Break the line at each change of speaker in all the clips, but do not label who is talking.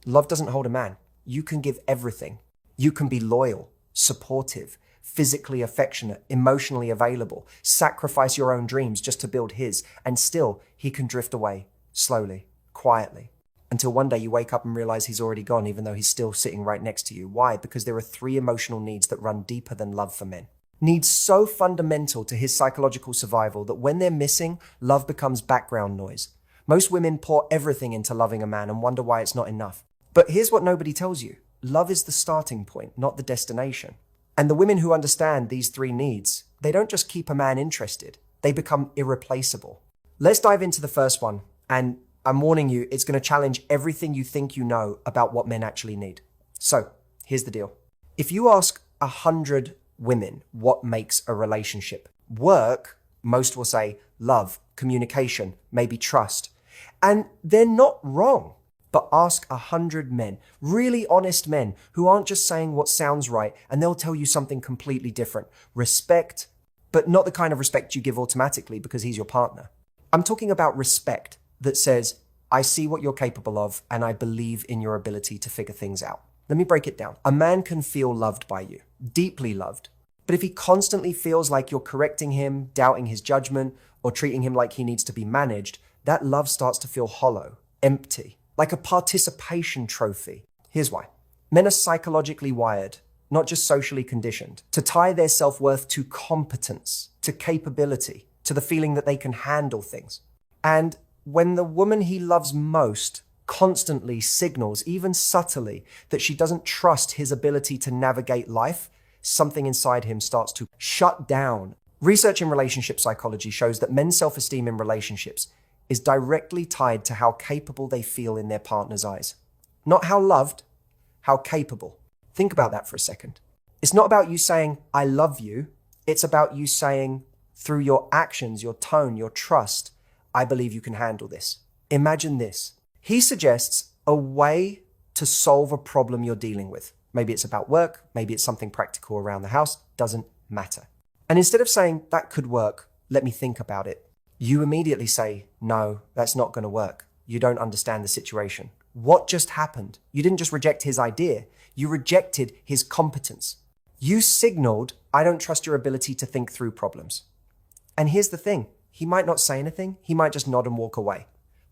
Love doesn't hold a man. You can give everything. You can be loyal, supportive, physically affectionate, emotionally available, sacrifice your own dreams just to build his, and still he can drift away, slowly, quietly, until one day you wake up and realize he's already gone, even though he's still sitting right next to you. Why? Because there are three emotional needs that run deeper than love for men. Needs so fundamental to his psychological survival that when they're missing, love becomes background noise. Most women pour everything into loving a man and wonder why it's not enough. But here's what nobody tells you. Love is the starting point, not the destination. And the women who understand these three needs, they don't just keep a man interested, they become irreplaceable. Let's dive into the first one. And I'm warning you, it's going to challenge everything you think you know about what men actually need. So here's the deal. If you ask 100 women what makes a relationship work, most will say love, communication, maybe trust. And they're not wrong. But ask 100 men, really honest men who aren't just saying what sounds right, and they'll tell you something completely different. Respect, but not the kind of respect you give automatically because he's your partner. I'm talking about respect that says, I see what you're capable of and I believe in your ability to figure things out. Let me break it down. A man can feel loved by you, deeply loved. But if he constantly feels like you're correcting him, doubting his judgment, or treating him like he needs to be managed, that love starts to feel hollow, empty, like a participation trophy. Here's why. Men are psychologically wired, not just socially conditioned, to tie their self-worth to competence, to capability, to the feeling that they can handle things. And when the woman he loves most constantly signals, even subtly, that she doesn't trust his ability to navigate life, something inside him starts to shut down. Research in relationship psychology shows that men's self-esteem in relationships is directly tied to how capable they feel in their partner's eyes. Not how loved, how capable. Think about that for a second. It's not about you saying, I love you. It's about you saying, through your actions, your tone, your trust, I believe you can handle this. Imagine this. He suggests a way to solve a problem you're dealing with. Maybe it's about work, maybe it's something practical around the house, doesn't matter. And instead of saying, that could work, let me think about it, you immediately say, no, that's not going to work. You don't understand the situation. What just happened? You didn't just reject his idea. You rejected his competence. You signaled, I don't trust your ability to think through problems. And here's the thing. He might not say anything. He might just nod and walk away.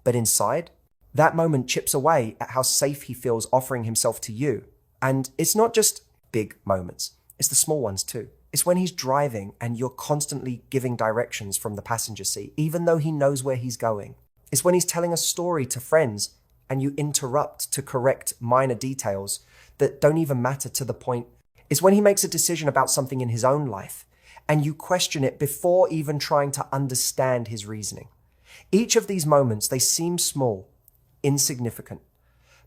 But inside, that moment chips away at how safe he feels offering himself to you. And it's not just big moments. It's the small ones too. It's when he's driving and you're constantly giving directions from the passenger seat, even though he knows where he's going. It's when he's telling a story to friends and you interrupt to correct minor details that don't even matter to the point. It's when he makes a decision about something in his own life and you question it before even trying to understand his reasoning. Each of these moments, they seem small, insignificant,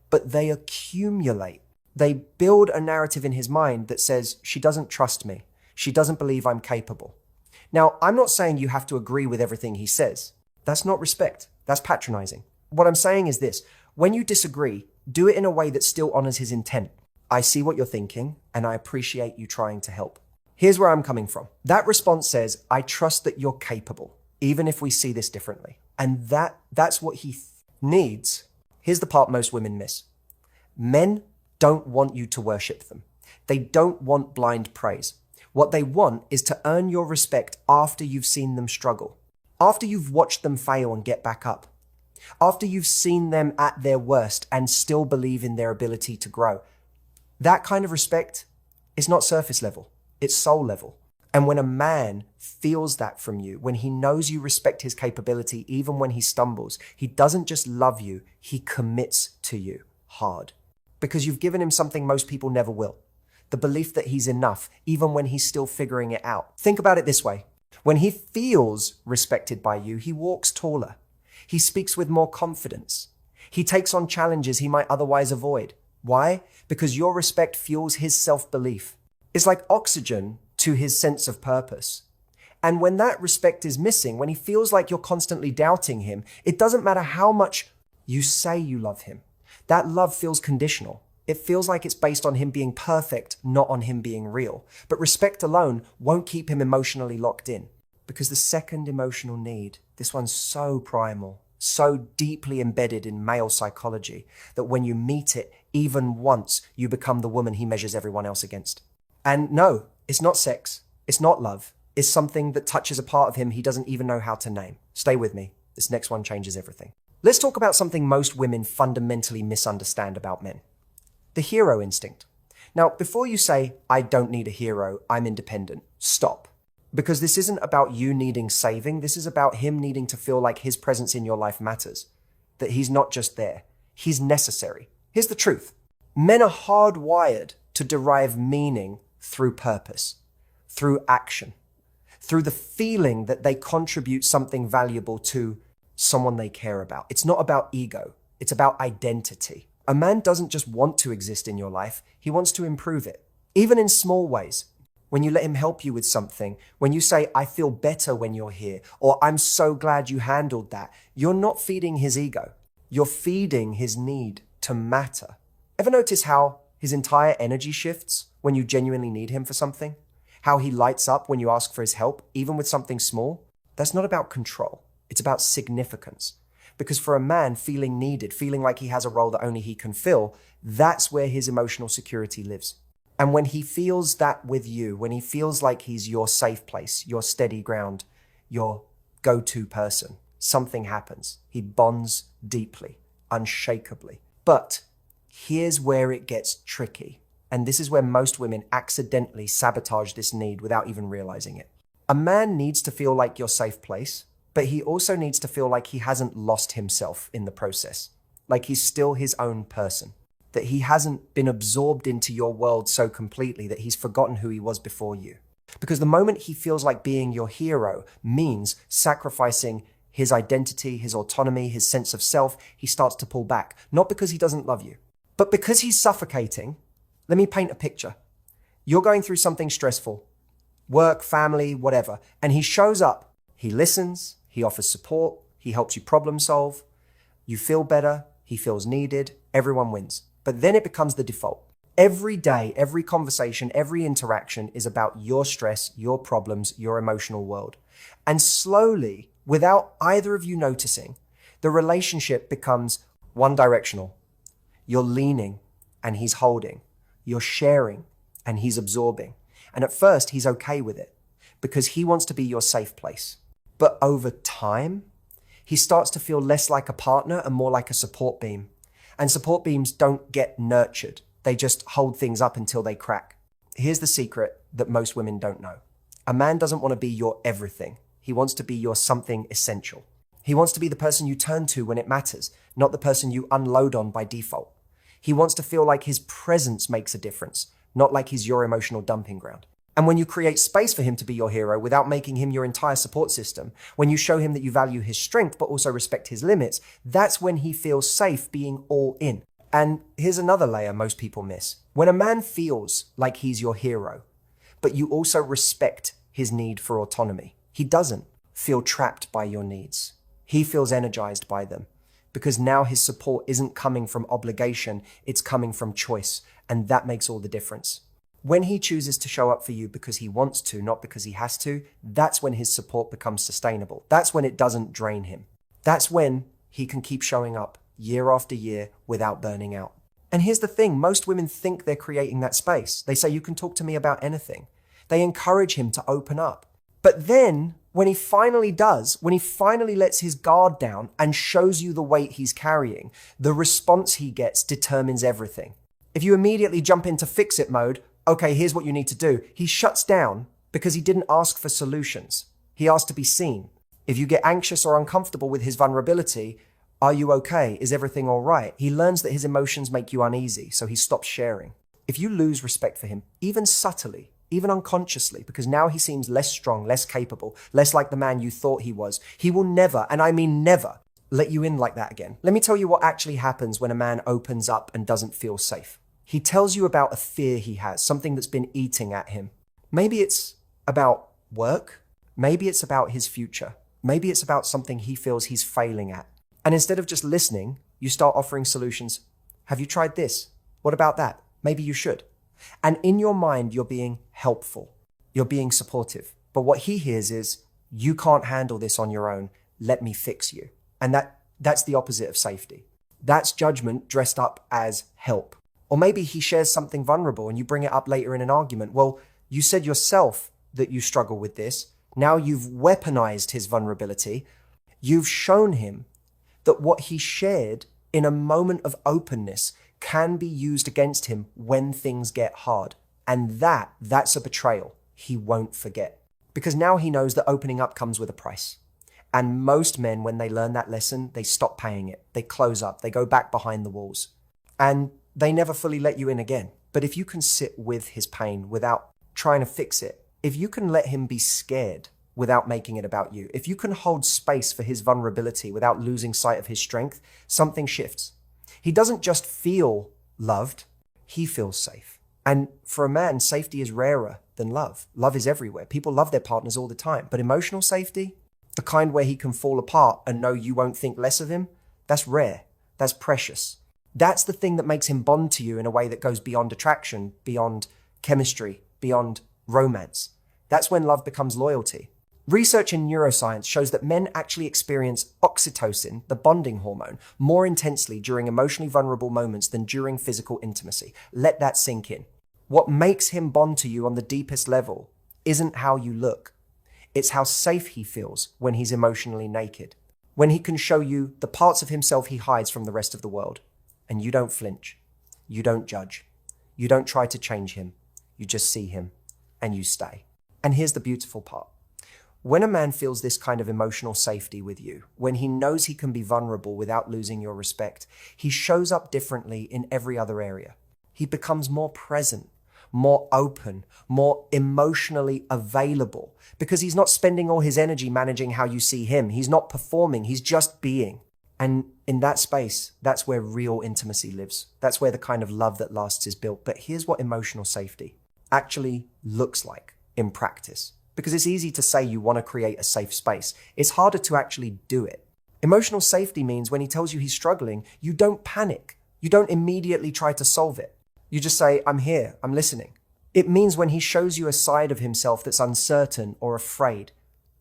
but they accumulate. They build a narrative in his mind that says, she doesn't trust me. She doesn't believe I'm capable. Now, I'm not saying you have to agree with everything he says. That's not respect. That's patronizing. What I'm saying is this. When you disagree, do it in a way that still honors his intent. I see what you're thinking, and I appreciate you trying to help. Here's where I'm coming from. That response says, I trust that you're capable, even if we see this differently. And that's what he needs. Here's the part most women miss. Men don't want you to worship them. They don't want blind praise. What they want is to earn your respect after you've seen them struggle, after you've watched them fail and get back up, after you've seen them at their worst and still believe in their ability to grow. That kind of respect is not surface level, it's soul level. And when a man feels that from you, when he knows you respect his capability, even when he stumbles, he doesn't just love you, he commits to you hard. Because you've given him something most people never will. The belief that he's enough, even when he's still figuring it out. Think about it this way. When he feels respected by you, he walks taller. He speaks with more confidence. He takes on challenges he might otherwise avoid. Why? Because your respect fuels his self-belief. It's like oxygen to his sense of purpose. And when that respect is missing, when he feels like you're constantly doubting him, it doesn't matter how much you say you love him. That love feels conditional. It feels like it's based on him being perfect, not on him being real. But respect alone won't keep him emotionally locked in. Because the second emotional need, this one's so primal, so deeply embedded in male psychology that when you meet it, even once, you become the woman he measures everyone else against. And no, it's not sex. It's not love. It's something that touches a part of him he doesn't even know how to name. Stay with me. This next one changes everything. Let's talk about something most women fundamentally misunderstand about men. The hero instinct. Now, before you say, I don't need a hero, I'm independent, stop. Because this isn't about you needing saving. This is about him needing to feel like his presence in your life matters. That he's not just there. He's necessary. Here's the truth. Men are hardwired to derive meaning through purpose, through action, through the feeling that they contribute something valuable to someone they care about. It's not about ego. It's about identity. A man doesn't just want to exist in your life. He wants to improve it, even in small ways. When you let him help you with something, when you say, I feel better when you're here, or I'm so glad you handled that, you're not feeding his ego. You're feeding his need to matter. Ever notice how his entire energy shifts when you genuinely need him for something? How he lights up when you ask for his help, even with something small? That's not about control. It's about significance. Because for a man, feeling needed, feeling like he has a role that only he can fill, that's where his emotional security lives. And when he feels that with you, when he feels like he's your safe place, your steady ground, your go-to person, something happens. He bonds deeply, unshakably. But here's where it gets tricky. And this is where most women accidentally sabotage this need without even realizing it. A man needs to feel like your safe place, but he also needs to feel like he hasn't lost himself in the process, like he's still his own person, that he hasn't been absorbed into your world so completely that he's forgotten who he was before you. Because the moment he feels like being your hero means sacrificing his identity, his autonomy, his sense of self, he starts to pull back. Not because he doesn't love you, but because he's suffocating. Let me paint a picture. You're going through something stressful, work, family, whatever, and he shows up. He listens, he offers support, he helps you problem solve. You feel better, he feels needed, everyone wins. But then it becomes the default. Every day, every conversation, every interaction is about your stress, your problems, your emotional world. And slowly, without either of you noticing, the relationship becomes one-directional. You're leaning and he's holding. You're sharing and he's absorbing. And at first, he's okay with it because he wants to be your safe place. But over time, he starts to feel less like a partner and more like a support beam. And support beams don't get nurtured. They just hold things up until they crack. Here's the secret that most women don't know. A man doesn't want to be your everything. He wants to be your something essential. He wants to be the person you turn to when it matters, not the person you unload on by default. He wants to feel like his presence makes a difference, not like he's your emotional dumping ground. And when you create space for him to be your hero without making him your entire support system, when you show him that you value his strength but also respect his limits, that's when he feels safe being all in. And here's another layer most people miss. When a man feels like he's your hero, but you also respect his need for autonomy, he doesn't feel trapped by your needs. He feels energized by them because now his support isn't coming from obligation, it's coming from choice. And that makes all the difference. When he chooses to show up for you because he wants to, not because he has to, that's when his support becomes sustainable. That's when it doesn't drain him. That's when he can keep showing up year after year without burning out. And here's the thing, most women think they're creating that space. They say, you can talk to me about anything. They encourage him to open up. But then when he finally does, when he finally lets his guard down and shows you the weight he's carrying, the response he gets determines everything. If you immediately jump into fix-it mode, okay, here's what you need to do. He shuts down because he didn't ask for solutions. He asked to be seen. If you get anxious or uncomfortable with his vulnerability, are you okay? Is everything all right? He learns that his emotions make you uneasy, so he stops sharing. If you lose respect for him, even subtly, even unconsciously, because now he seems less strong, less capable, less like the man you thought he was, he will never, and I mean never, let you in like that again. Let me tell you what actually happens when a man opens up and doesn't feel safe. He tells you about a fear he has, something that's been eating at him. Maybe it's about work. Maybe it's about his future. Maybe it's about something he feels he's failing at. And instead of just listening, you start offering solutions. Have you tried this? What about that? Maybe you should. And in your mind, you're being helpful. You're being supportive. But what he hears is, you can't handle this on your own. Let me fix you. And that That's the opposite of safety. That's judgment dressed up as help. Or maybe he shares something vulnerable and you bring it up later in an argument. Well, you said yourself that you struggle with this. Now you've weaponized his vulnerability. You've shown him that what he shared in a moment of openness can be used against him when things get hard. And that's a betrayal he won't forget. Because now he knows that opening up comes with a price. And most men, when they learn that lesson, they stop paying it. They close up. They go back behind the walls. And they never fully let you in again. But if you can sit with his pain without trying to fix it, if you can let him be scared without making it about you, if you can hold space for his vulnerability without losing sight of his strength, something shifts. He doesn't just feel loved, he feels safe. And for a man, safety is rarer than love. Love is everywhere. People love their partners all the time. But emotional safety, the kind where he can fall apart and know you won't think less of him, that's rare. That's precious. That's the thing that makes him bond to you in a way that goes beyond attraction, beyond chemistry, beyond romance. That's when love becomes loyalty. Research in neuroscience shows that men actually experience oxytocin, the bonding hormone, more intensely during emotionally vulnerable moments than during physical intimacy. Let that sink in. What makes him bond to you on the deepest level isn't how you look. It's how safe he feels when he's emotionally naked, when he can show you the parts of himself he hides from the rest of the world. And you don't flinch. You don't judge. You don't try to change him. You just see him and you stay. And here's the beautiful part. When a man feels this kind of emotional safety with you, when he knows he can be vulnerable without losing your respect, he shows up differently in every other area. He becomes more present, more open, more emotionally available, because he's not spending all his energy managing how you see him. He's not performing, he's just being. And in that space, that's where real intimacy lives. That's where the kind of love that lasts is built. But here's what emotional safety actually looks like in practice. Because it's easy to say you want to create a safe space. It's harder to actually do it. Emotional safety means when he tells you he's struggling, you don't panic. You don't immediately try to solve it. You just say, I'm here, I'm listening. It means when he shows you a side of himself that's uncertain or afraid,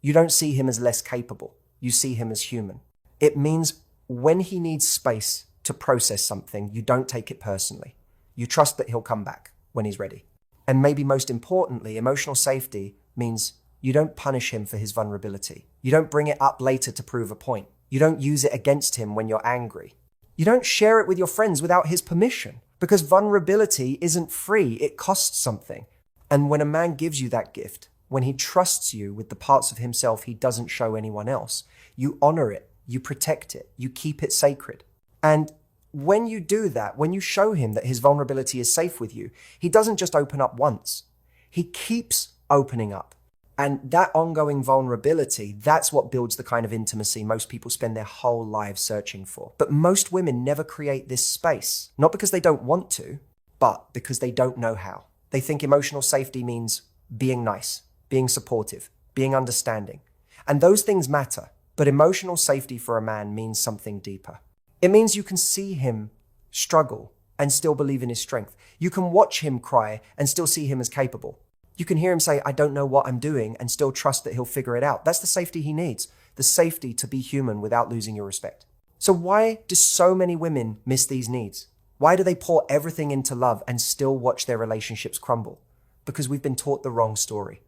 you don't see him as less capable. You see him as human. It means when he needs space to process something, you don't take it personally. You trust that he'll come back when he's ready. And maybe most importantly, emotional safety means you don't punish him for his vulnerability. You don't bring it up later to prove a point. You don't use it against him when you're angry. You don't share it with your friends without his permission, because vulnerability isn't free. It costs something. And when a man gives you that gift, when he trusts you with the parts of himself he doesn't show anyone else, you honor it, you protect it, you keep it sacred. And when you do that, when you show him that his vulnerability is safe with you, he doesn't just open up once. He keeps opening up. And that ongoing vulnerability, that's what builds the kind of intimacy most people spend their whole lives searching for. But most women never create this space, not because they don't want to, but because they don't know how. They think emotional safety means being nice, being supportive, being understanding. And those things matter, but emotional safety for a man means something deeper. It means you can see him struggle and still believe in his strength. You can watch him cry and still see him as capable. You can hear him say, I don't know what I'm doing, and still trust that he'll figure it out. That's the safety he needs, the safety to be human without losing your respect. So why do so many women miss these needs? Why do they pour everything into love and still watch their relationships crumble? Because we've been taught the wrong story.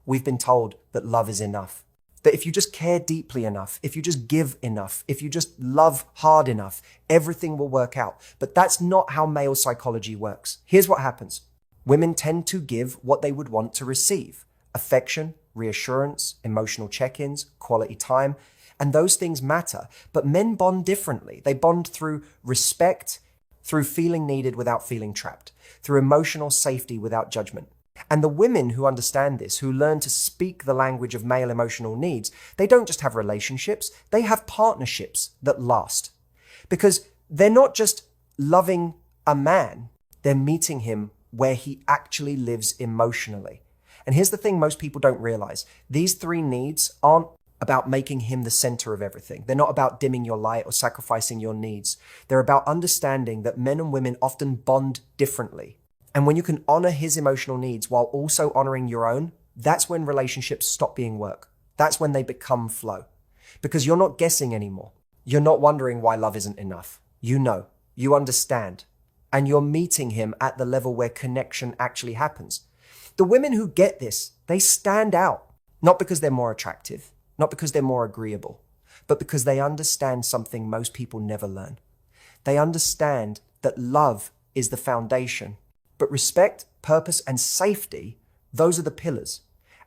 We've been told that love is enough. That if you just care deeply enough, if you just give enough, if you just love hard enough, everything will work out. But that's not how male psychology works. Here's what happens. Women tend to give what they would want to receive: affection, reassurance, emotional check-ins, quality time. And those things matter. But men bond differently. They bond through respect, through feeling needed without feeling trapped, through emotional safety without judgment. And the women who understand this, who learn to speak the language of male emotional needs, they don't just have relationships, they have partnerships that last. Because they're not just loving a man, they're meeting him where he actually lives emotionally. And here's the thing most people don't realize. These three needs aren't about making him the center of everything. They're not about dimming your light or sacrificing your needs. They're about understanding that men and women often bond differently. And when you can honor his emotional needs while also honoring your own, that's when relationships stop being work. That's when they become flow. Because you're not guessing anymore. You're not wondering why love isn't enough. You know, you understand, and you're meeting him at the level where connection actually happens. The women who get this, they stand out, not because they're more attractive, not because they're more agreeable, but because they understand something most people never learn. They understand that love is the foundation, but respect, purpose, and safety, those are the pillars.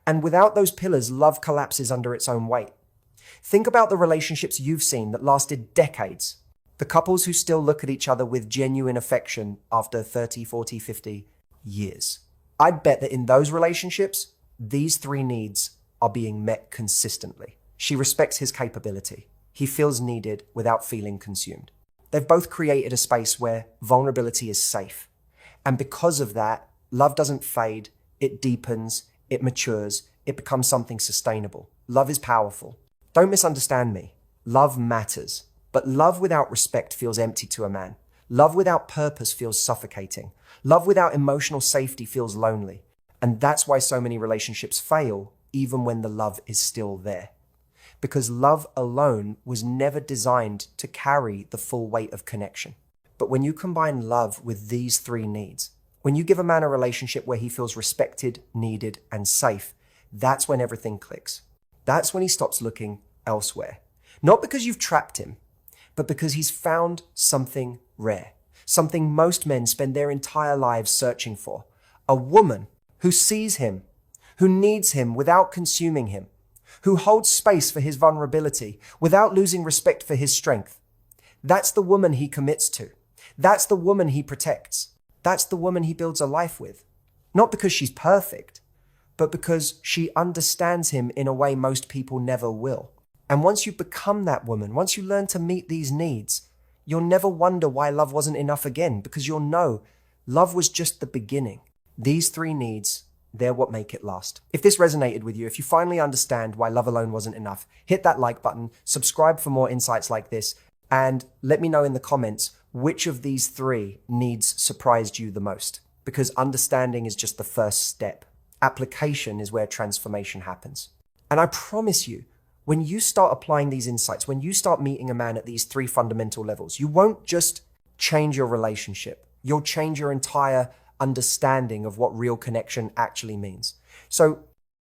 And without those pillars, love collapses under its own weight. Think about the relationships you've seen that lasted decades. The couples who still look at each other with genuine affection after 30, 40, 50 years. I'd bet that in those relationships, these three needs are being met consistently. She respects his capability. He feels needed without feeling consumed. They've both created a space where vulnerability is safe. And because of that, love doesn't fade, it deepens, it matures, it becomes something sustainable. Love is powerful. Don't misunderstand me. Love matters. But love without respect feels empty to a man. Love without purpose feels suffocating. Love without emotional safety feels lonely. And that's why so many relationships fail, even when the love is still there. Because love alone was never designed to carry the full weight of connection. But when you combine love with these three needs, when you give a man a relationship where he feels respected, needed, and safe, that's when everything clicks. That's when he stops looking elsewhere. Not because you've trapped him, but because he's found something rare, something most men spend their entire lives searching for. A woman who sees him, who needs him without consuming him, who holds space for his vulnerability without losing respect for his strength. That's the woman he commits to. That's the woman he protects. That's the woman he builds a life with. Not because she's perfect, but because she understands him in a way most people never will. And once you become that woman, once you learn to meet these needs, you'll never wonder why love wasn't enough again, because you'll know love was just the beginning. These three needs, they're what make it last. If this resonated with you, if you finally understand why love alone wasn't enough, hit that like button, subscribe for more insights like this, and let me know in the comments which of these three needs surprised you the most. Because understanding is just the first step. Application is where transformation happens. And I promise you, when you start applying these insights, when you start meeting a man at these three fundamental levels, you won't just change your relationship. You'll change your entire understanding of what real connection actually means. So